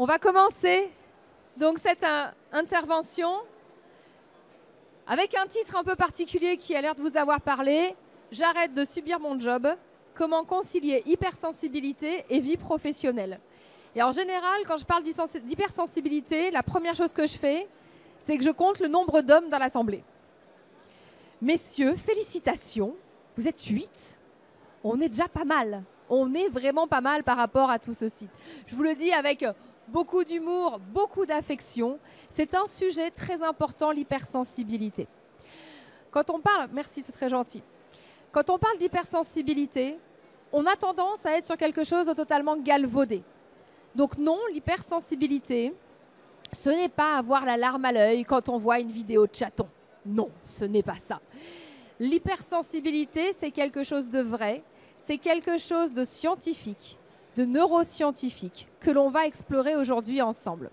On va commencer donc cette intervention avec un titre un peu particulier qui a l'air de vous avoir parlé. J'arrête de subir mon job. Comment concilier hypersensibilité et vie professionnelle? Et en général, quand je parle d'hypersensibilité, la première chose que je fais, c'est que je compte le nombre d'hommes dans l'Assemblée. Messieurs, félicitations, vous êtes 8. On est déjà pas mal. On est vraiment pas mal par rapport à tout ceci. Je vous le dis avec beaucoup d'humour, beaucoup d'affection. C'est un sujet très important, l'hypersensibilité. Quand on parle, merci, c'est très gentil. Quand on parle d'hypersensibilité, on a tendance à être sur quelque chose de totalement galvaudé. Donc non, l'hypersensibilité, ce n'est pas avoir la larme à l'œil quand on voit une vidéo de chaton. Non, ce n'est pas ça. L'hypersensibilité, c'est quelque chose de vrai, c'est quelque chose de scientifique, de neuroscientifique, que l'on va explorer aujourd'hui ensemble.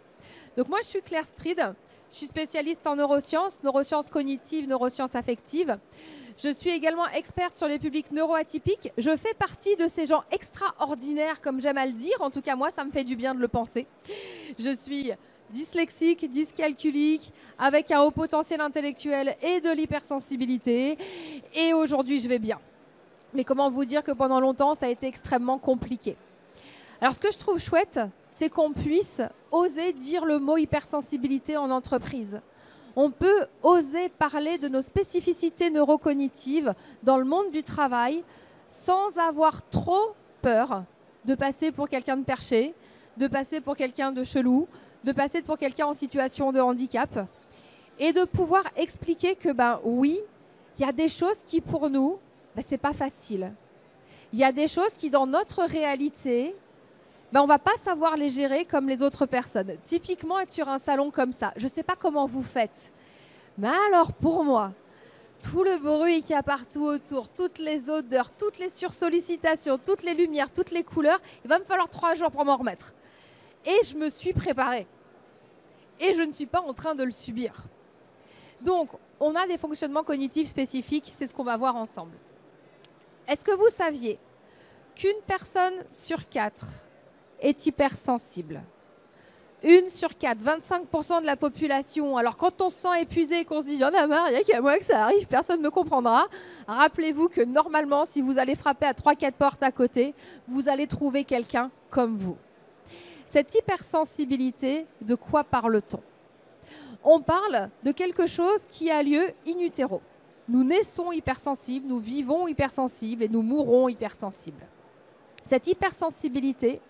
Donc moi, je suis Claire Stride, je suis spécialiste en neurosciences, neurosciences cognitives, neurosciences affectives. Je suis également experte sur les publics neuroatypiques. Je fais partie de ces gens extraordinaires, comme j'aime à le dire. En tout cas, moi, ça me fait du bien de le penser. Je suis dyslexique, dyscalculique, avec un haut potentiel intellectuel et de l'hypersensibilité. Et aujourd'hui, je vais bien. Mais comment vous dire que pendant longtemps, ça a été extrêmement compliqué. Alors, ce que je trouve chouette, c'est qu'on puisse oser dire le mot hypersensibilité en entreprise. On peut oser parler de nos spécificités neurocognitives dans le monde du travail sans avoir trop peur de passer pour quelqu'un de perché, de passer pour quelqu'un de chelou, de passer pour quelqu'un en situation de handicap et de pouvoir expliquer que oui, il y a des choses qui pour nous, c'est pas facile. Il y a des choses qui dans notre réalité, on ne va pas savoir les gérer comme les autres personnes. Typiquement, être sur un salon comme ça, je ne sais pas comment vous faites. Mais alors, pour moi, tout le bruit qu'il y a partout autour, toutes les odeurs, toutes les sursollicitations, toutes les lumières, toutes les couleurs, il va me falloir 3 jours pour m'en remettre. Et je me suis préparée. Et je ne suis pas en train de le subir. Donc, on a des fonctionnements cognitifs spécifiques, c'est ce qu'on va voir ensemble. Est-ce que vous saviez qu'une personne sur 4 est hypersensible? 1 sur 4, 25% de la population. Alors quand on se sent épuisé et qu'on se dit « il y en a marre, il n'y a qu'à moi que ça arrive, personne ne me comprendra », rappelez-vous que normalement, si vous allez frapper à 3-4 portes à côté, vous allez trouver quelqu'un comme vous. Cette hypersensibilité, de quoi parle-t-on? On parle de quelque chose qui a lieu in utero. Nous naissons hypersensibles, nous vivons hypersensibles et nous mourrons hypersensibles. Cette hypersensibilité,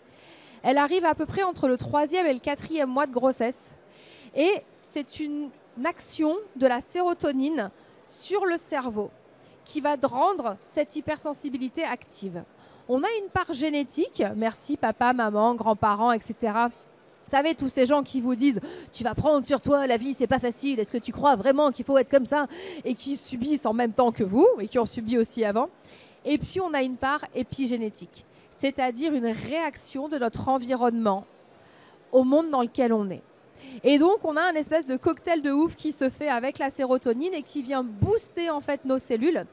elle arrive à peu près entre le 3e et le 4e mois de grossesse. Et c'est une action de la sérotonine sur le cerveau qui va rendre cette hypersensibilité active. On a une part génétique, merci papa, maman, grands-parents, etc. Vous savez, tous ces gens qui vous disent « tu vas prendre sur toi, la vie, c'est pas facile, est-ce que tu crois vraiment qu'il faut être comme ça ?» et qui subissent en même temps que vous, et qui ont subi aussi avant. Et puis, on a une part épigénétique, c'est-à-dire une réaction de notre environnement au monde dans lequel on est. Et donc, on a un espèce de cocktail de ouf qui se fait avec la sérotonine et qui vient booster en fait nos cellules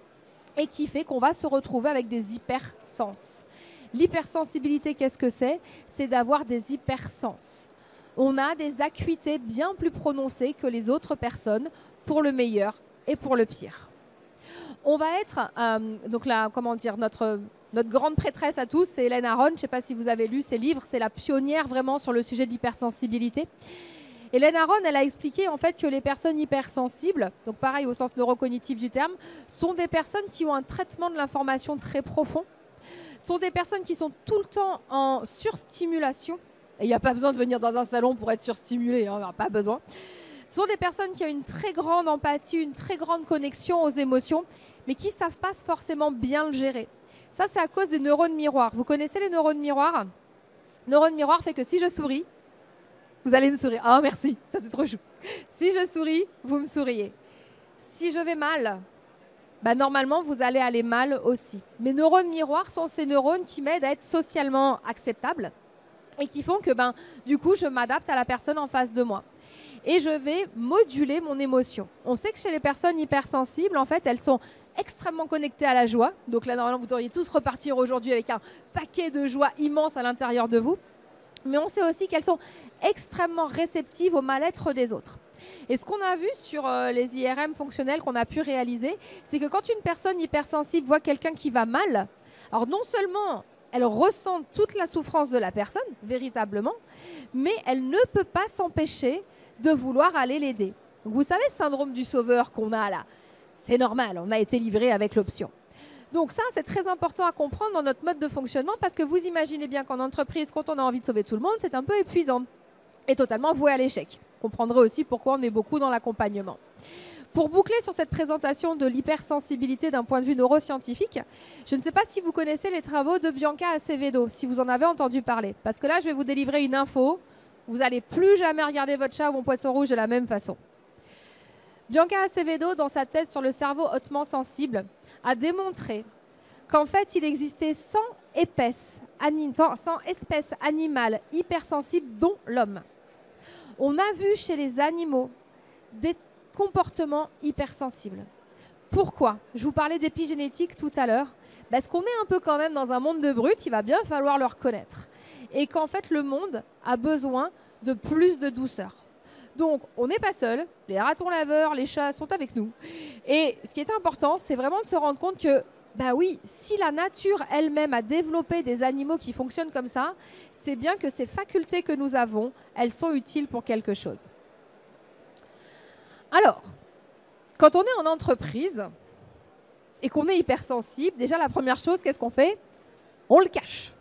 et qui fait qu'on va se retrouver avec des hypersens. L'hypersensibilité, qu'est-ce que c'est? C'est d'avoir des hypersens. On a des acuités bien plus prononcées que les autres personnes pour le meilleur et pour le pire. On va être, donc là, comment dire, notre grande prêtresse à tous, c'est Hélène Aron. Je ne sais pas si vous avez lu ses livres, c'est la pionnière vraiment sur le sujet de l'hypersensibilité. Hélène Aron, elle a expliqué en fait que les personnes hypersensibles, donc pareil au sens neurocognitif du terme, sont des personnes qui ont un traitement de l'information très profond, sont des personnes qui sont tout le temps en surstimulation. Et il n'y a pas besoin de venir dans un salon pour être surstimulé, hein, pas besoin. Ce sont des personnes qui ont une très grande empathie, une très grande connexion aux émotions, mais qui ne savent pas forcément bien le gérer. Ça, c'est à cause des neurones miroirs. Vous connaissez les neurones miroirs? Neurones miroirs fait que si je souris, vous allez me sourire. Ah, merci, ça c'est trop chou. Si je souris, vous me souriez. Si je vais mal, normalement, vous allez aller mal aussi. Mes neurones miroirs sont ces neurones qui m'aident à être socialement acceptables et qui font que, du coup, je m'adapte à la personne en face de moi. Et je vais moduler mon émotion. On sait que chez les personnes hypersensibles, en fait, elles sont extrêmement connectées à la joie. Donc là, normalement, vous devriez tous repartir aujourd'hui avec un paquet de joie immense à l'intérieur de vous. mais on sait aussi qu'elles sont extrêmement réceptives au mal-être des autres. Et ce qu'on a vu sur les IRM fonctionnels qu'on a pu réaliser, c'est que quand une personne hypersensible voit quelqu'un qui va mal, alors non seulement elle ressent toute la souffrance de la personne, véritablement, mais elle ne peut pas s'empêcher de vouloir aller l'aider. Donc vous savez, ce syndrome du sauveur qu'on a là, c'est normal, on a été livré avec l'option. Donc ça, c'est très important à comprendre dans notre mode de fonctionnement parce que vous imaginez bien qu'en entreprise, quand on a envie de sauver tout le monde, c'est un peu épuisant et totalement voué à l'échec. Vous comprendrez aussi pourquoi on est beaucoup dans l'accompagnement. Pour boucler sur cette présentation de l'hypersensibilité d'un point de vue neuroscientifique, je ne sais pas si vous connaissez les travaux de Bianca Acevedo, si vous en avez entendu parler. Parce que là, je vais vous délivrer une info. Vous n'allez plus jamais regarder votre chat ou mon poisson rouge de la même façon. Bianca Acevedo, dans sa thèse sur le cerveau hautement sensible, a démontré qu'en fait, il existait 100 espèces animales hypersensibles, dont l'homme. On a vu chez les animaux des comportements hypersensibles. Pourquoi? Je vous parlais d'épigénétique tout à l'heure. Parce qu'on est un peu quand même dans un monde de brutes, il va bien falloir le reconnaître. Et qu'en fait, le monde a besoin de plus de douceur. Donc, on n'est pas seul. Les ratons laveurs, les chats sont avec nous. Et ce qui est important, c'est vraiment de se rendre compte que, bah oui, si la nature elle-même a développé des animaux qui fonctionnent comme ça, c'est bien que ces facultés que nous avons, elles sont utiles pour quelque chose. Alors, quand on est en entreprise et qu'on est hypersensible, déjà la première chose, qu'est-ce qu'on fait? On le cache.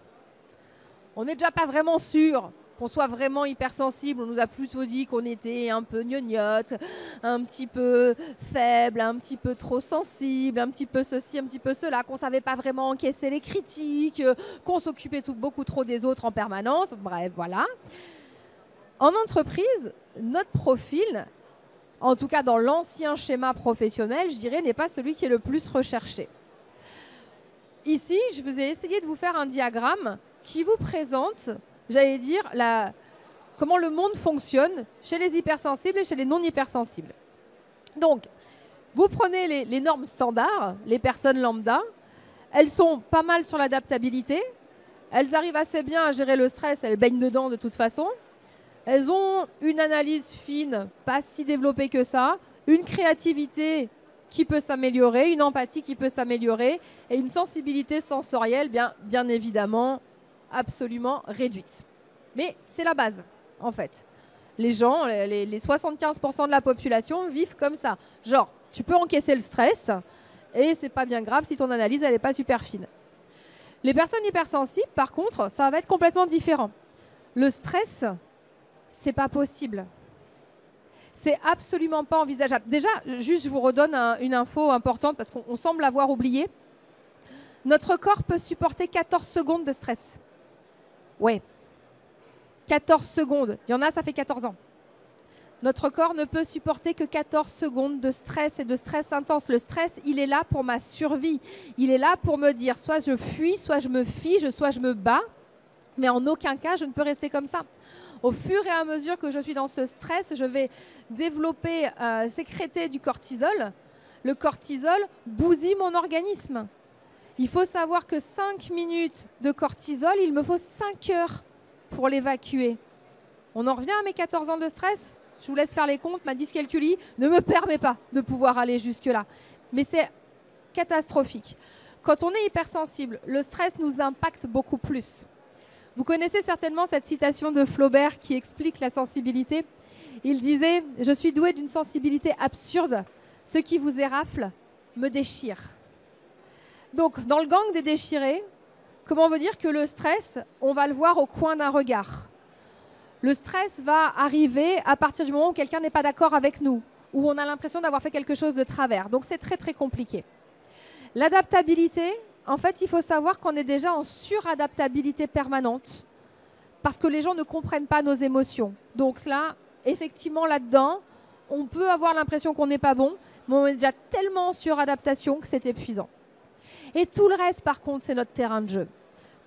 On n'est déjà pas vraiment sûr qu'on soit vraiment hypersensible. On nous a plutôt dit qu'on était un peu gnognotte, un petit peu faible, un petit peu trop sensible, un petit peu ceci, un petit peu cela, qu'on ne savait pas vraiment encaisser les critiques, qu'on s'occupait beaucoup trop des autres en permanence. Bref, voilà. En entreprise, notre profil, en tout cas dans l'ancien schéma professionnel, je dirais, n'est pas celui qui est le plus recherché. Ici, je vous ai essayé de vous faire un diagramme qui vous présente, j'allais dire, comment le monde fonctionne chez les hypersensibles et chez les non-hypersensibles. Donc, vous prenez les normes standards, les personnes lambda, elles sont pas mal sur l'adaptabilité, elles arrivent assez bien à gérer le stress, elles baignent dedans de toute façon. Elles ont une analyse fine, pas si développée que ça, une créativité qui peut s'améliorer, une empathie qui peut s'améliorer et une sensibilité sensorielle, bien évidemment, absolument réduite. Mais c'est la base, en fait. Les gens, les 75% de la population vivent comme ça. Genre, tu peux encaisser le stress et c'est pas bien grave si ton analyse, elle n'est pas super fine. Les personnes hypersensibles, par contre, ça va être complètement différent. Le stress, c'est pas possible. C'est absolument pas envisageable. Déjà, juste je vous redonne une info importante parce qu'on semble l'avoir oublié. Notre corps peut supporter 14 secondes de stress. Ouais. 14 secondes. Il y en a, ça fait 14 ans. Notre corps ne peut supporter que 14 secondes de stress et de stress intense. Le stress, il est là pour ma survie. Il est là pour me dire soit je fuis, soit je me fige, soit je me bats. Mais en aucun cas, je ne peux rester comme ça. Au fur et à mesure que je suis dans ce stress, je vais développer, sécréter du cortisol. Le cortisol bousille mon organisme. Il faut savoir que 5 minutes de cortisol, il me faut 5 heures pour l'évacuer. On en revient à mes 14 ans de stress? Je vous laisse faire les comptes. Ma dyscalculie ne me permet pas de pouvoir aller jusque-là. Mais c'est catastrophique. Quand on est hypersensible, le stress nous impacte beaucoup plus. Vous connaissez certainement cette citation de Flaubert qui explique la sensibilité. Il disait « Je suis doué d'une sensibilité absurde. Ce qui vous érafle me déchire. » Donc, dans le gang des déchirés, comment on veut dire que le stress, on va le voir au coin d'un regard. Le stress va arriver à partir du moment où quelqu'un n'est pas d'accord avec nous, où on a l'impression d'avoir fait quelque chose de travers. Donc, c'est très, très compliqué. L'adaptabilité, en fait, il faut savoir qu'on est déjà en suradaptabilité permanente parce que les gens ne comprennent pas nos émotions. Donc là, effectivement, là-dedans, on peut avoir l'impression qu'on n'est pas bon, mais on est déjà tellement en suradaptation que c'est épuisant. Et tout le reste, par contre, c'est notre terrain de jeu.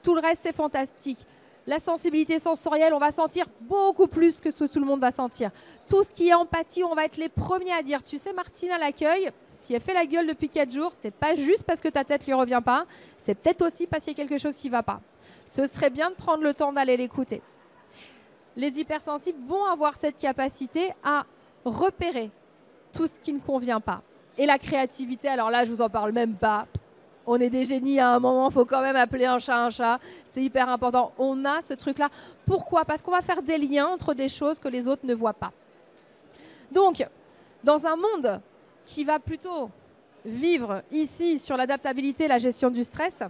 Tout le reste, c'est fantastique. La sensibilité sensorielle, on va sentir beaucoup plus que ce que tout le monde va sentir. Tout ce qui est empathie, on va être les premiers à dire. Tu sais, Martine à l'accueil, si elle fait la gueule depuis 4 jours, c'est pas juste parce que ta tête lui revient pas, c'est peut-être aussi parce qu'il y a quelque chose qui va pas. Ce serait bien de prendre le temps d'aller l'écouter. les hypersensibles vont avoir cette capacité à repérer tout ce qui ne convient pas. Et la créativité, alors là, je vous en parle même pas. On est des génies à un moment, il faut quand même appeler un chat un chat. C'est hyper important. On a ce truc-là. Pourquoi? Parce qu'on va faire des liens entre des choses que les autres ne voient pas. Donc, dans un monde qui va plutôt vivre ici sur l'adaptabilité, la gestion du stress,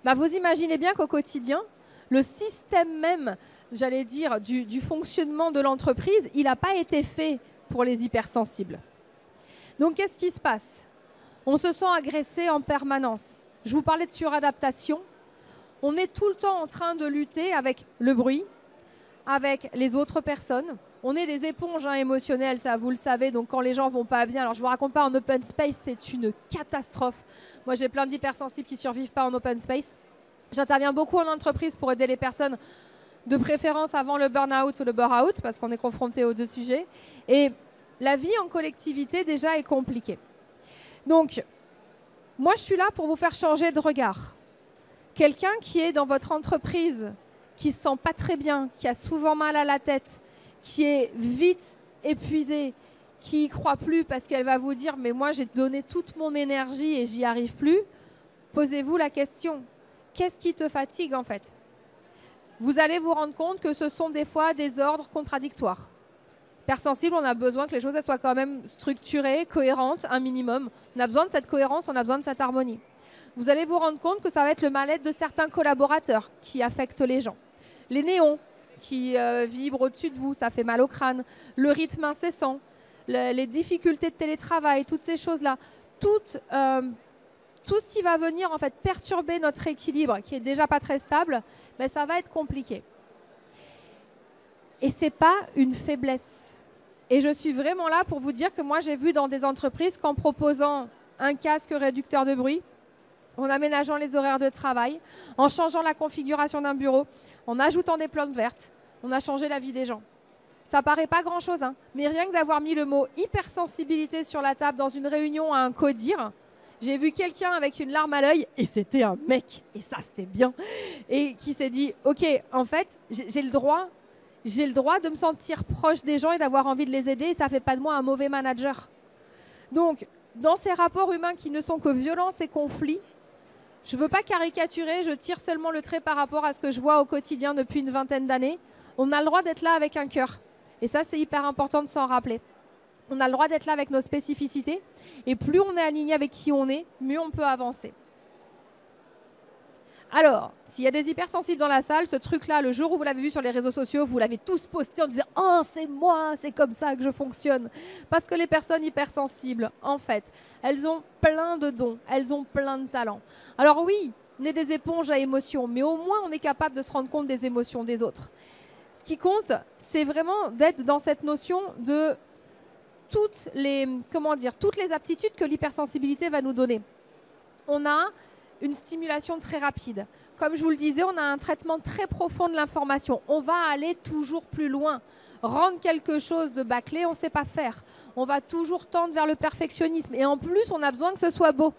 bah vous imaginez bien qu'au quotidien, le système même, j'allais dire, du fonctionnement de l'entreprise, il n'a pas été fait pour les hypersensibles. Donc, qu'est-ce qui se passe? On se sent agressé en permanence. Je vous parlais de suradaptation. On est tout le temps en train de lutter avec le bruit, avec les autres personnes. On est des éponges émotionnelles, ça vous le savez. Donc quand les gens vont pas bien, alors je vous raconte pas, en open space, c'est une catastrophe. Moi, j'ai plein d'hypersensibles qui survivent pas en open space. J'interviens beaucoup en entreprise pour aider les personnes, de préférence avant le burn-out ou le bore-out, parce qu'on est confronté aux deux sujets. Et la vie en collectivité, déjà, est compliquée. Donc, moi, je suis là pour vous faire changer de regard. Quelqu'un qui est dans votre entreprise, qui ne se sent pas très bien, qui a souvent mal à la tête, qui est vite épuisé, qui n'y croit plus parce qu'elle va vous dire « mais moi, j'ai donné toute mon énergie et j'y arrive plus », posez-vous la question, qu'est-ce qui te fatigue en fait? Vous allez vous rendre compte que ce sont des fois des ordres contradictoires. Hypersensible, on a besoin que les choses soient quand même structurées, cohérentes, un minimum. On a besoin de cette cohérence, on a besoin de cette harmonie. Vous allez vous rendre compte que ça va être le mal-être de certains collaborateurs qui affectent les gens. Les néons qui vibrent au-dessus de vous, ça fait mal au crâne. Le rythme incessant, les difficultés de télétravail, toutes ces choses-là. Tout ce qui va venir en fait perturber notre équilibre, qui est déjà pas très stable, ben, ça va être compliqué. Et ce n'est pas une faiblesse. Et je suis vraiment là pour vous dire que moi, j'ai vu dans des entreprises qu'en proposant un casque réducteur de bruit, en aménageant les horaires de travail, en changeant la configuration d'un bureau, en ajoutant des plantes vertes, on a changé la vie des gens. Ça paraît pas grand-chose, hein, mais rien que d'avoir mis le mot hypersensibilité sur la table dans une réunion à un codir, j'ai vu quelqu'un avec une larme à l'œil, et c'était un mec, et ça c'était bien, et qui s'est dit, ok, en fait, j'ai le droit de me sentir proche des gens et d'avoir envie de les aider, et ça ne fait pas de moi un mauvais manager. Donc, dans ces rapports humains qui ne sont que violence et conflits, je ne veux pas caricaturer, je tire seulement le trait par rapport à ce que je vois au quotidien depuis une vingtaine d'années. On a le droit d'être là avec un cœur. Et ça, c'est hyper important de s'en rappeler. On a le droit d'être là avec nos spécificités. Et plus on est aligné avec qui on est, mieux on peut avancer. Alors, s'il y a des hypersensibles dans la salle, ce truc-là, le jour où vous l'avez vu sur les réseaux sociaux, vous l'avez tous posté en disant « Oh, c'est moi, c'est comme ça que je fonctionne ». Parce que les personnes hypersensibles, en fait, elles ont plein de dons, elles ont plein de talents. Alors oui, on est des éponges à émotions, mais au moins on est capable de se rendre compte des émotions des autres. Ce qui compte, c'est vraiment d'être dans cette notion de toutes les aptitudes que l'hypersensibilité va nous donner. On a une stimulation très rapide. Comme je vous le disais, on a un traitement très profond de l'information. On va aller toujours plus loin. Rendre quelque chose de bâclé, on ne sait pas faire. On va toujours tendre vers le perfectionnisme. Et en plus, on a besoin que ce soit beau.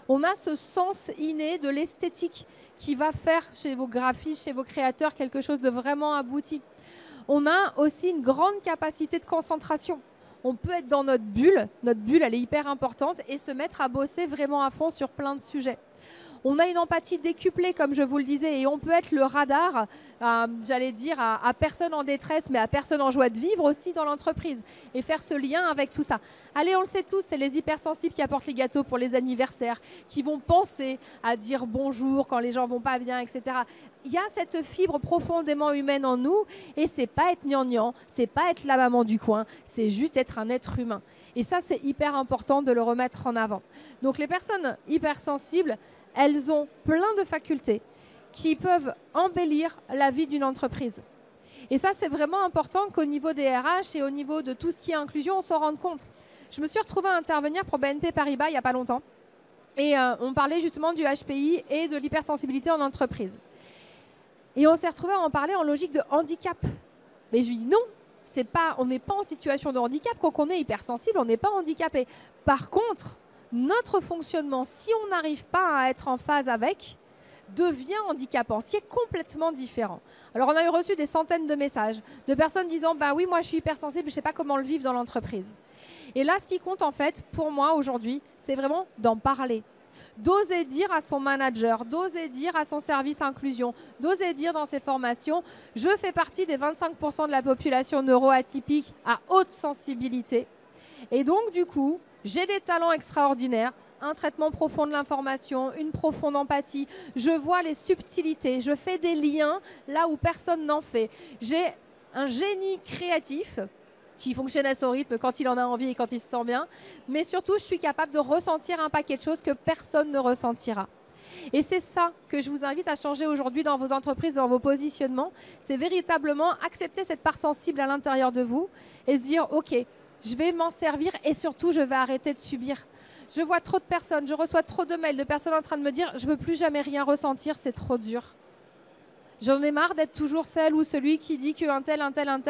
On a ce sens inné de l'esthétique qui va faire chez vos graphistes, chez vos créateurs, quelque chose de vraiment abouti. On a aussi une grande capacité de concentration. On peut être dans notre bulle elle est hyper importante, et se mettre à bosser vraiment à fond sur plein de sujets. On a une empathie décuplée, comme je vous le disais, et on peut être le radar, j'allais dire, à personne en détresse, mais à personne en joie de vivre aussi dans l'entreprise, et faire ce lien avec tout ça. Allez, on le sait tous, c'est les hypersensibles qui apportent les gâteaux pour les anniversaires, qui vont penser à dire bonjour quand les gens vont pas bien, etc. Il y a cette fibre profondément humaine en nous, et c'est pas être gnangnan, c'est pas être la maman du coin, c'est juste être un être humain. Et ça, c'est hyper important de le remettre en avant. Donc les personnes hypersensibles, elles ont plein de facultés qui peuvent embellir la vie d'une entreprise. Et ça, c'est vraiment important qu'au niveau des RH et au niveau de tout ce qui est inclusion, on s'en rende compte. Je me suis retrouvée à intervenir pour BNP Paribas il n'y a pas longtemps. Et on parlait justement du HPI et de l'hypersensibilité en entreprise. Et on s'est retrouvés à en parler en logique de handicap. Mais je lui dis non, on n'est pas en situation de handicap. Quand on est hypersensible, on n'est pas handicapé. Par contre, notre fonctionnement, si on n'arrive pas à être en phase avec, devient handicapant, ce qui est complètement différent. Alors, on a eu reçu des centaines de messages de personnes disant « bah oui, moi je suis hypersensible, je ne sais pas comment le vivre dans l'entreprise ». Et là, ce qui compte en fait, pour moi aujourd'hui, c'est vraiment d'en parler. D'oser dire à son manager, d'oser dire à son service inclusion, d'oser dire dans ses formations « je fais partie des 25% de la population neuroatypique à haute sensibilité ». Et donc, du coup, j'ai des talents extraordinaires, un traitement profond de l'information, une profonde empathie. Je vois les subtilités, je fais des liens là où personne n'en fait. J'ai un génie créatif qui fonctionne à son rythme quand il en a envie et quand il se sent bien. Mais surtout, je suis capable de ressentir un paquet de choses que personne ne ressentira. Et c'est ça que je vous invite à changer aujourd'hui dans vos entreprises, dans vos positionnements. C'est véritablement accepter cette part sensible à l'intérieur de vous et se dire « ok, je vais m'en servir et surtout, je vais arrêter de subir ». Je vois trop de personnes, je reçois trop de mails de personnes en train de me dire « je ne veux plus jamais rien ressentir, c'est trop dur ». J'en ai marre d'être toujours celle ou celui qui dit qu'un tel,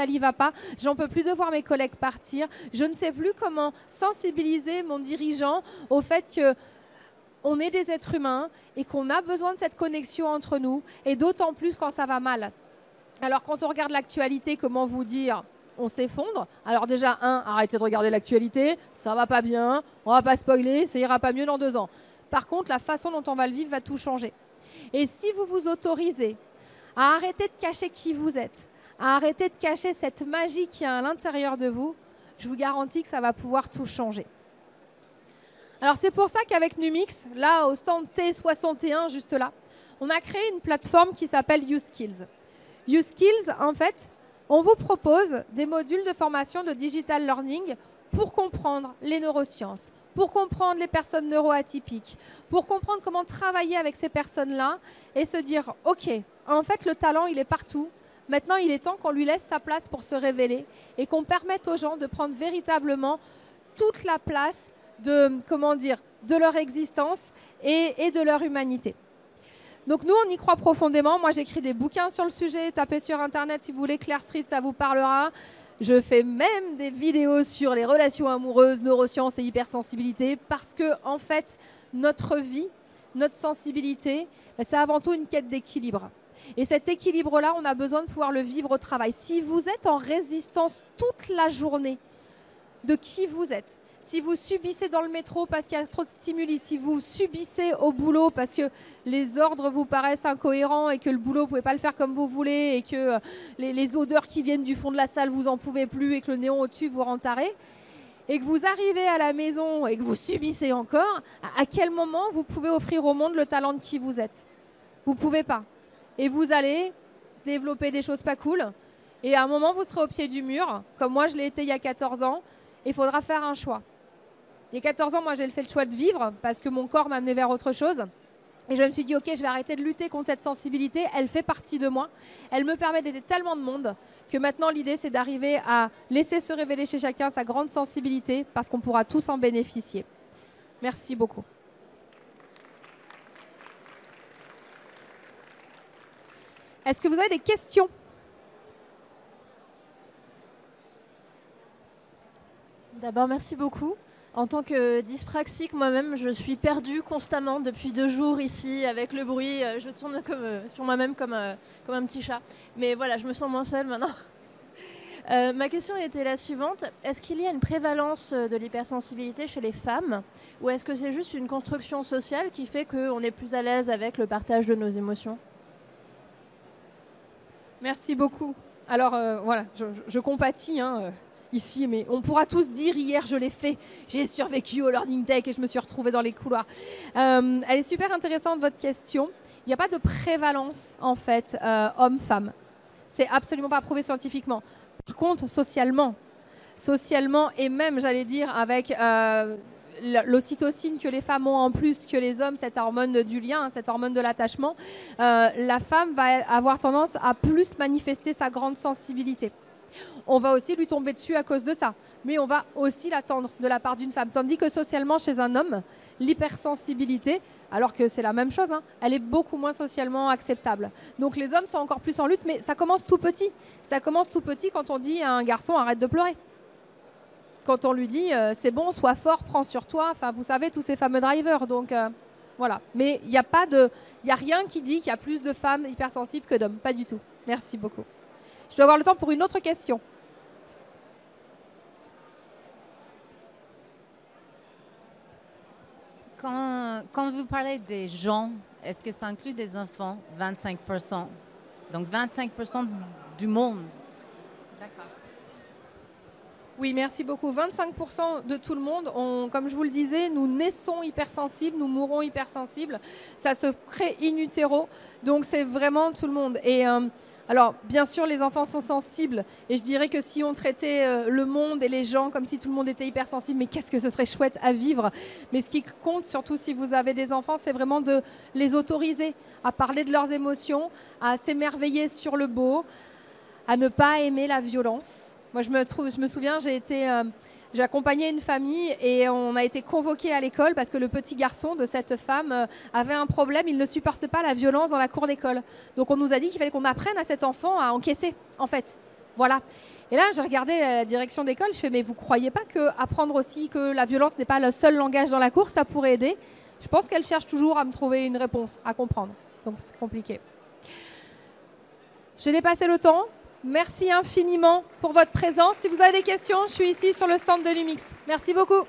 il va pas. J'en peux plus de voir mes collègues partir. Je ne sais plus comment sensibiliser mon dirigeant au fait qu'on est des êtres humains et qu'on a besoin de cette connexion entre nous, et d'autant plus quand ça va mal. Alors quand on regarde l'actualité, comment vous dire ? On s'effondre. Alors déjà, arrêtez de regarder l'actualité, ça va pas bien, on va pas spoiler, ça ira pas mieux dans 2 ans. Par contre, la façon dont on va le vivre va tout changer. Et si vous vous autorisez à arrêter de cacher qui vous êtes, à arrêter de cacher cette magie qui est à l'intérieur de vous, je vous garantis que ça va pouvoir tout changer. Alors c'est pour ça qu'avec Numix, là au stand T61, juste là, on a créé une plateforme qui s'appelle YouSkills. YouSkills, en fait, on vous propose des modules de formation de digital learning pour comprendre les neurosciences, pour comprendre les personnes neuroatypiques, pour comprendre comment travailler avec ces personnes-là et se dire « Ok, en fait, le talent, il est partout. Maintenant, il est temps qu'on lui laisse sa place pour se révéler et qu'on permette aux gens de prendre véritablement toute la place de, de leur existence et de leur humanité. » Donc nous, on y croit profondément. Moi, j'écris des bouquins sur le sujet. Tapez sur Internet si vous voulez, Claire Street, ça vous parlera. Je fais même des vidéos sur les relations amoureuses, neurosciences et hypersensibilité parce que, en fait, notre vie, notre sensibilité, c'est avant tout une quête d'équilibre. Et cet équilibre-là, on a besoin de pouvoir le vivre au travail. Si vous êtes en résistance toute la journée de qui vous êtes, si vous subissez dans le métro parce qu'il y a trop de stimuli, si vous subissez au boulot parce que les ordres vous paraissent incohérents et que le boulot, vous ne pouvez pas le faire comme vous voulez et que les odeurs qui viennent du fond de la salle, vous en pouvez plus et que le néon au-dessus vous rend taré, et que vous arrivez à la maison et que vous subissez encore, à quel moment vous pouvez offrir au monde le talent de qui vous êtes? Vous ne pouvez pas. Et vous allez développer des choses pas cool. Et à un moment, vous serez au pied du mur, comme moi je l'ai été il y a 14 ans, et il faudra faire un choix. Il y a 14 ans, moi, j'ai fait le choix de vivre parce que mon corps m'a amené vers autre chose. Et je me suis dit, OK, je vais arrêter de lutter contre cette sensibilité. Elle fait partie de moi. Elle me permet d'aider tellement de monde que maintenant, l'idée, c'est d'arriver à laisser se révéler chez chacun sa grande sensibilité parce qu'on pourra tous en bénéficier. Merci beaucoup. Est-ce que vous avez des questions ? D'abord, merci beaucoup. En tant que dyspraxique, moi-même, je suis perdue constamment depuis 2 jours ici avec le bruit. Je tourne sur moi-même comme un petit chat. Mais voilà, je me sens moins seule maintenant. Ma question était la suivante. Est-ce qu'il y a une prévalence de l'hypersensibilité chez les femmes ou est-ce que c'est juste une construction sociale qui fait qu'on est plus à l'aise avec le partage de nos émotions ? Merci beaucoup. Alors, voilà, je compatis ici, mais on pourra tous dire hier je l'ai fait, j'ai survécu au Learning Tech et je me suis retrouvée dans les couloirs. Elle est super intéressante votre question. Il n'y a pas de prévalence en fait homme-femme. C'est absolument pas prouvé scientifiquement. Par contre, socialement et même j'allais dire avec l'ocytocine que les femmes ont en plus que les hommes, cette hormone du lien, cette hormone de l'attachement, la femme va avoir tendance à plus manifester sa grande sensibilité. On va aussi lui tomber dessus à cause de ça. Mais on va aussi l'attendre de la part d'une femme. Tandis que socialement, chez un homme, l'hypersensibilité, alors que c'est la même chose, elle est beaucoup moins socialement acceptable. Donc les hommes sont encore plus en lutte, mais ça commence tout petit. Ça commence tout petit quand on dit à un garçon « arrête de pleurer ». Quand on lui dit « c'est bon, sois fort, prends sur toi ». Enfin, vous savez, tous ces fameux drivers. Donc Voilà. Mais il n'y a rien qui dit qu'il y a plus de femmes hypersensibles que d'hommes. Pas du tout. Merci beaucoup. Je dois avoir le temps pour une autre question. Quand vous parlez des gens, est-ce que ça inclut des enfants? 25%. Donc 25% du monde. D'accord. Oui, merci beaucoup. 25% de tout le monde, comme je vous le disais, nous naissons hypersensibles, nous mourrons hypersensibles. Ça se crée in utero, donc c'est vraiment tout le monde. Et alors, bien sûr, les enfants sont sensibles. Et je dirais que si on traitait le monde et les gens comme si tout le monde était hypersensible, mais qu'est-ce que ce serait chouette à vivre. Mais ce qui compte, surtout si vous avez des enfants, c'est vraiment de les autoriser à parler de leurs émotions, à s'émerveiller sur le beau, à ne pas aimer la violence. Moi, je me souviens, j'ai accompagné une famille et on a été convoqués à l'école parce que le petit garçon de cette femme avait un problème. Il ne supportait pas la violence dans la cour d'école. Donc, on nous a dit qu'il fallait qu'on apprenne à cet enfant à encaisser, en fait. Voilà. Et là, j'ai regardé la direction d'école. Je fais, mais vous ne croyez pas qu'apprendre aussi que la violence n'est pas le seul langage dans la cour, ça pourrait aider? Je pense qu'elle cherche toujours à me trouver une réponse, à comprendre. Donc, c'est compliqué. J'ai dépassé le temps. Merci infiniment pour votre présence. Si vous avez des questions, je suis ici sur le stand de Lumix. Merci beaucoup.